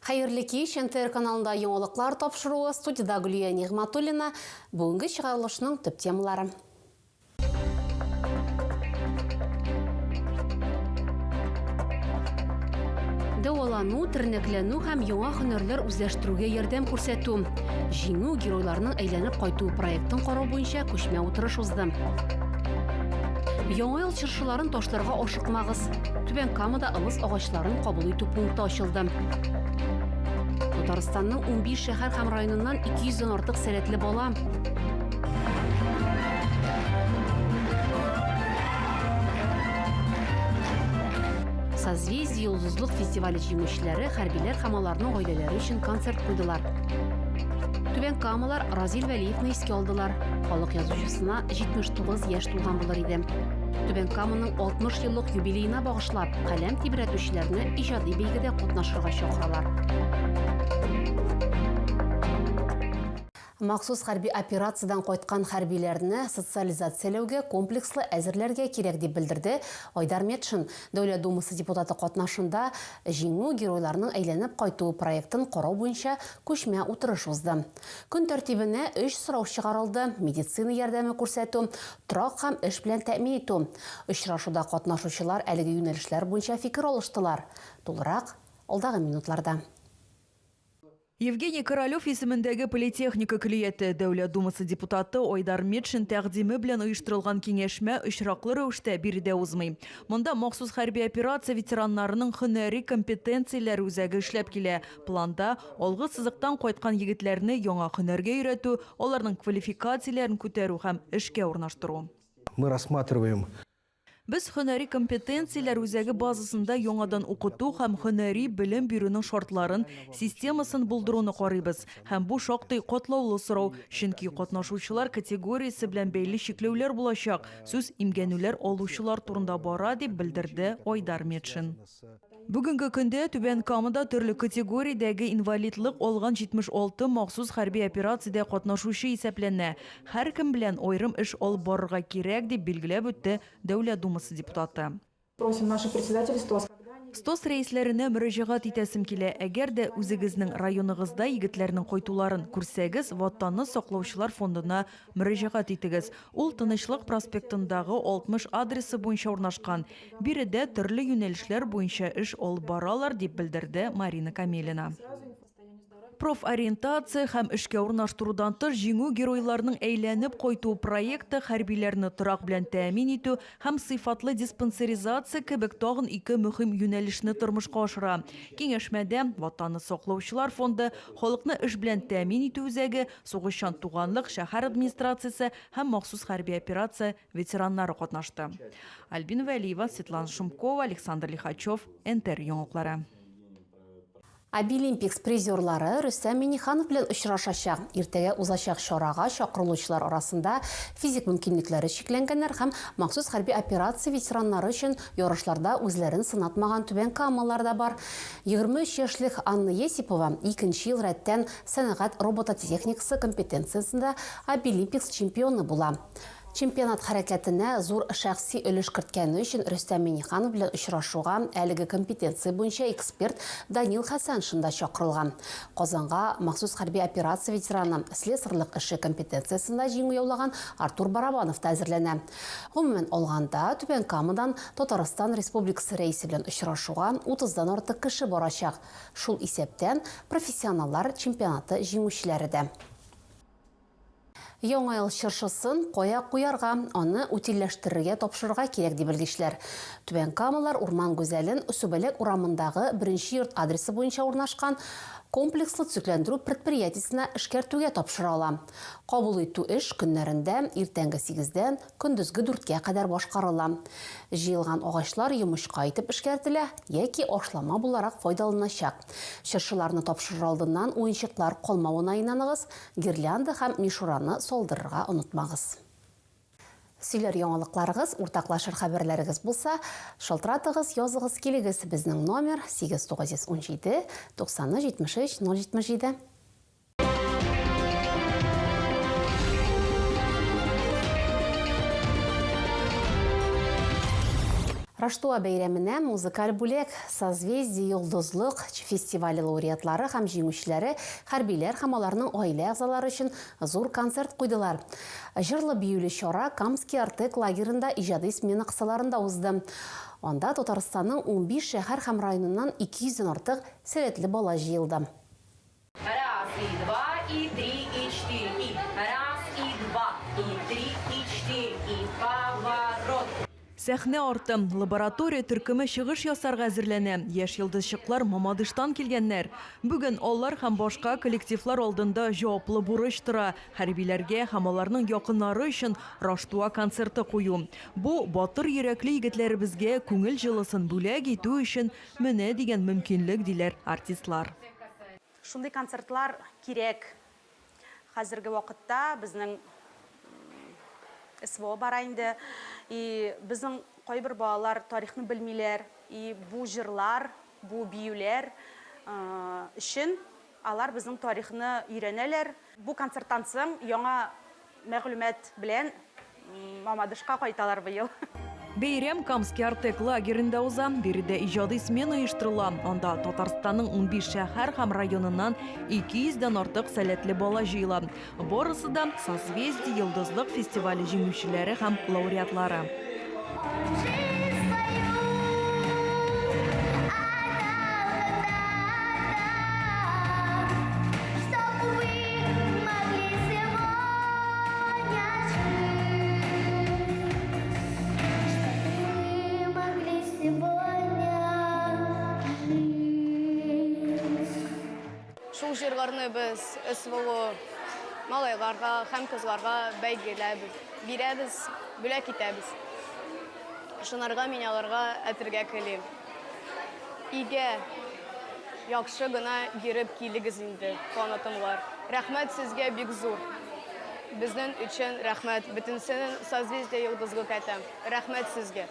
Хайырлы кеш, НТР каналында яңалыклар тапшыруы, студияда Гүлия Нигматуллина, бүгінгі чыгарылышның төп темалары. Дәвалану, тернәкләнү һәм яңа һөнәрләр үзләштерүгә ярдәм күрсәтү. Җиңү геройларның әйләнеп кайту проектын карау буенча күчмә утырыш узды. Яңа ел чыршыларын ташларга ашыкмагыз. Түбән Камада ылыс агачларын кабул итү пункты ачылды. Татарстанның 15 шәһәр һәм районыннан 200-дән артык сәләтле бала. Созвездие йолдызлык фестивале җиңүчеләре, хәрбиләр һәм аларның гаиләләре өчен концерт куйдылар. Түбән Камалар Разил Вәлиевне искә алдылар. Халык язучысына 79 яшь тулган булыр иде. Түбән Каманың 60 еллык юбилеена багышлап, каләм тибрәтүчеләрне иҗади бәйгедә катнашырга чакыралар. Махсус хәрби операциядан кайткан хәрбиләрне социализацияләүгә комплекслы әзерләргә кирәк дип белдерде Айдар Метшин. Дәүләт Думасы депутаты катнашында җиңү геройларның әйләнеп кайту проектын карау буенча күчмә утырыш узды. Көн тәртибенә 3 сорау чыгарылды: медицина ярдәме күрсәтү, торак һәм эш белән тәэмин итү. Очрашуда катнашучылар әлеге юнәлешләр буенча фикер алыштылар. Тулырак алдагы минутларда. Евгений Королев исемендәге политехника клиенты Дәүләт Думасы депутаты Айдар Метшин тәкъдиме белән оештырылган киңәшмә очраклы рәвештә биредә узмый. Монда махсус хәрби операция ветераннарының һөнәри компетенцияләре үзәге эшләп килә. Планда алгы сызыктан кайткан егетләрне яңа һөнәргә өйрәтү, аларның квалификацияләрен күтәрү һәм эшкә урнаштыру. Мы рассматриваем Без һөнәри компетенцияләр үзәге базасында яңадан укыту һәм һөнәри белем бирүнең шартларын, системасын булдыруны карыйбыз. Һәм бу шактый катлаулы сорау, чөнки катнашучылар категориясе белән бәйле чикләүләр булачак. Сүз имгәнүләр алучылар турында бара дип белдерде Айдар Метшин. Бүгенге көндә Түбән Камада төрле категориядәге инвалидлык алган 76 махсус хәрби операциядә катнашучы исәпләнә. Һәркем белән аерым эш алып барырга кирәк дип билгеләп үтте Дәүләт Думасы депутаты. Просим наше председательство. Стос рейсләренә мөрәҗәгать итәсем килә. Әгәр дә үзегезнең районыгызда егетләрнең кайтуларын күрсәгез, Ватанны саклаучылар фондына мөрәҗәгать итегез. Ул Тынычлык проспектындагы 60 адресы буенча урнашкан. Биредә төрле юнәлешләр буенча эш алып баралар дип белдерде Марина Камелина. Профориентация һәм эшкә урнаштырудан тыш җиңү геройларының әйләнеп кайту проекты хәрбиләрне торак белән тәэмин итү һәм сыйфатлы диспансеризация кебек тагын 2 мөһим юнәлешне тормышка ашыра. Киңәшмәдә Ватанны саклаучылар фонды, халыкны эш белән тәэмин итү үзәге, сугышчан туганлык шәһәр администрациясе һәм махсус хәрби операция ветераннары катнашты. Альбина Вәлиева, Светлана Шумкова, Александр Лихачев, НТР яңалыклары. Обилимпикс призерлары Рөстәм Миңнеханов белән очрашачак. Иртәгә узачак чарага чакырылучылар арасында физик мөмкинлекләре чикләнгәннәр һәм махсус хәрби операция ветераннары өчен ярышларда үзләрен сынатмаган Түбән Камалар да бар. 23 яшьлек Анна Есипова 2нче ел рәттән сәнәгать робототехникасы компетенциясендә Обилимпикс чемпионы була. Чемпионат хәрәкәтенә зур шәхси өлеш керткәне өчен Рөстәм Миңнеханов белән очрашуга әлеге компетенция буенча эксперт Данил Хәсән да чакырылган. Казанга махсус хәрби операция ветераны слесарьлык эше компетенциясендә җиңү яулаган Артур Барабанов та әзерләнә. Гомумән алганда Түбән Камадан Татарстан Республикасы рәисе белән очрашуга 30дан артык кеше барачак. Шул исәптән профессионаллар чемпионаты җиңүчеләре дә. Яңа ел чыршысын кая куярга, аны утилләштерергә тапшырырга кирәк дип белгечләр. Түбән Камалар урман гүзәлен Үсүбәләк урамындагы 1нче йорт адресы буенча урнашкан комплекслы төзекләндерү предприятиесенә эшкәртүгә тапшырыла. Кабул итү эш көннәрендә иртәнге 8дән көндезге 4гә кадәр башкарыла. Җыелган агачлар йомычка итеп эшкәртелә яки ашлама буларак файдаланачак. Чыршыларны тапшырыр алдыннан уенчыклар калмавына инаныгыз, гирлянда һәм мишураны солдырырга онытмагыз. Сөйлер яңалыкларыгыз, уртаклашыр хәбәрләрегез булса, шалтыратыгыз, языгыз килегез. Безнең номер 8917 90 73 077. Раштуа бәйрәменә музыкаль бүләк, созвездие йолдызлык фестивале лауреатлары һәм җиңүчеләре, хәрбиләр һәм аларның аилә әгъзалары өчен зур концерт куйдылар. Җырлы биюле чара Камский Артек лагерында иҗади смена кысаларында узды. Анда Татарстанның 15 шәһәр һәм районыннан 200-дән артык сәләтле бала җыелды. Раз, и два, и три, и четыре, и раз, и два, и три, и четыре, и поворот. Сәхнә арты, лаборатория төркеме чыгыш ясарга әзерләнә. Яшь йолдызчыклар Мамадыштан килгәннәр. Бүген алар һәм башка коллективлар алдында җаваплы бурыч тора. Хәрбиләргә һәм аларның якыннары өчен Раштуа концерты кую. Бу батыр йөрәкле егетләребезгә күңел җылысын бүләк итү өчен менә дигән мөмкинлек диләр артистлар. Шундый концертлар кирәк. Хәзерге вакытта безнең СВО бара инде. И безнең кайбер балалар тарихны белмиләр. И бу җырлар, бу биюләр өчен алар безнең тарихны өйрәнәләр. Бу концерттан соң яңа мәгълүмат белән Мамадышка кайталар быел. Бәйрәм Камский Артек лагерында уза, биредә иҗади смена оештырыла. Анда Татарстанның 15 шәһәр һәм районыннан 200-дән артык сәләтле бала җыела. Барысы да созвездие йолдызлык фестивале җиңүчеләре һәм лауреатлары. Шул җырларны без СВО малайларга һәм кызларга бәйгеләбез, бирәбез, бүләк итәбез. Шунарга мин аларга әтергә телим. Игә яхшы гына йөреп килегез инде, канатымлар. Рәхмәт сезгә бик зур. Безнең өчен рәхмәт, бөтенсенең созвездие йолдызлык әйтәм. Рәхмәт сезгә.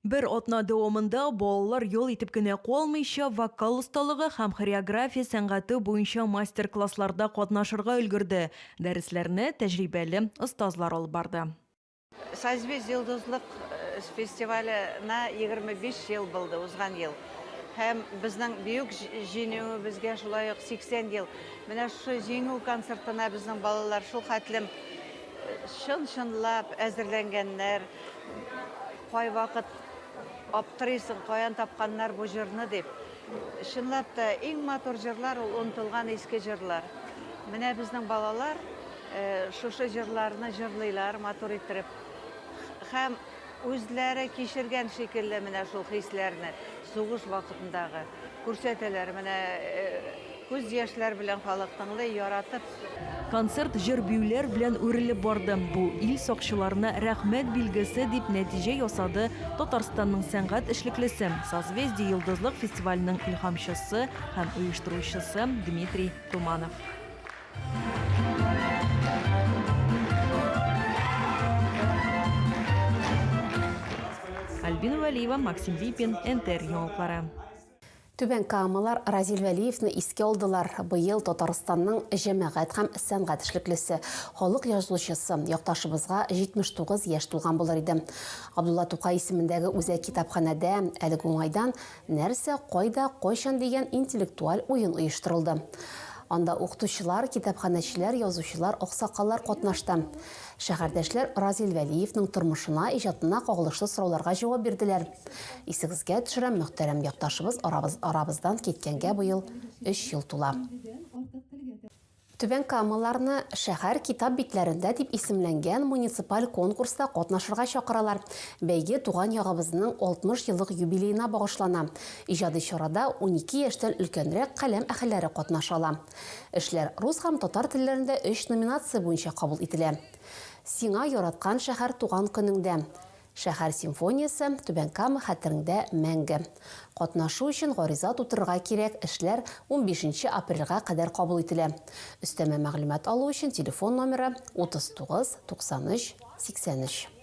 Бер атна дәвамында балалар юл итеп кенә калмыйча вокал осталыгы һәм хореография сәнгате буенча мастер-классларда катнашырга өлгерде. Дәресләрне тәҗрибәле остазлар алып барды. Созвездие йолдызлык фестиваленә 25 ел булды, узган ел. Һәм безнең бөек җиңү безгә шулай ук 80 ел. Менә шу җиңү концертына безнең балалар шул хәтлем чын-чынлап әзерләнгәннәр. Кай вакыт аптырыйсың, каян тапканнар бу җырны дип. Чынлап та иң матур җырлар ул онытылган иске җырлар. Менә безнең балалар шушы җырларны җырлыйлар матур иттереп. Һәм үзләре кичергән шикелле менә шул хисләрне сугыш вакытындагы күрсәтәләр. Менә күз яшьләр белән халык тыңлый, яратып. Концерт җыр-биюләр белән үрелеп барды. Бу ил сакчыларына рәхмәт билгесе дип нәтиҗә ясады Татарстанның сәнгать эшлеклесе, созвездие йолдызлык фестиваленең илһамчысы һәм оештыручысы Дмитрий Туманов. Альбина Валиева, Максим Випин, НТР яңалыклары. Түбән Камалар Разил Вәлиевне искә алдылар. Быел Татарстанның җәмәгать һәм сәнгать эшлеклесе, халык язучысы, якташыбызга 79 яшь тулган булыр иде. Абдулла Тукай исемендәге үзәк китапханәдә әлеге уңайдан нәрсә, кайда, кайчан дигән интеллектуаль уен оештырылды. Анда укытучылар, китапханәчеләр, язучылар, аксакаллар катнашты. Шәһәрдәшләр Разил Вәлиевнең тормышына, иҗатына кагылышлы сорауларга җавап бирделәр. Исегезгә төшерәм, мөхтәрәм якташыбыз арабыздан киткәнгә быел 3 ел тула. Түбән Камаларны шәһәр китап битләрендә дип исемләнгән муниципаль конкурста катнашырга чакыралар. Бәйге туган ягыбызның 60 еллык юбилеена багышлана. Иҗади чарада 12 яшьтән өлкәнрәк каләм әһелләре катнашала. Эшләр рус һәм татар телләрендә 3 номинация буенча кабул ителә. Сиңа яраткан шәһәр туган көнеңдә. Шәһәр симфониясе Түбән Кама хәтереңдә мәңге. Катнашу өчен гариза тутырырга кирәк, эшләр 15 апрельгә кадәр кабул ителә. Өстәмә мәгълүмат алу өчен телефон номеры 39 93 83.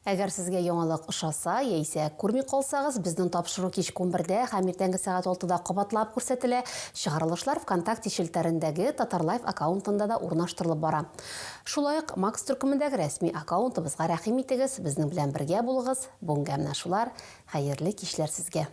Әгәр сезгә яңалык ошаса, яисә күрми калсагыз, безнең тапшыру кич 11-дә һәм иртәнге сәгать 6-да кабатлап күрсәтелә. Чыгарылышлар ВКонтакте челтәрендәге Татарлайф аккаунтында да урнаштырылып бара. Шулай ук Макс төркемендәге рәсми аккаунтыбызга рәхим итегез, безнең белән бергә булыгыз. Бүгенгә менә шулар. Хәерле кичләр сезгә.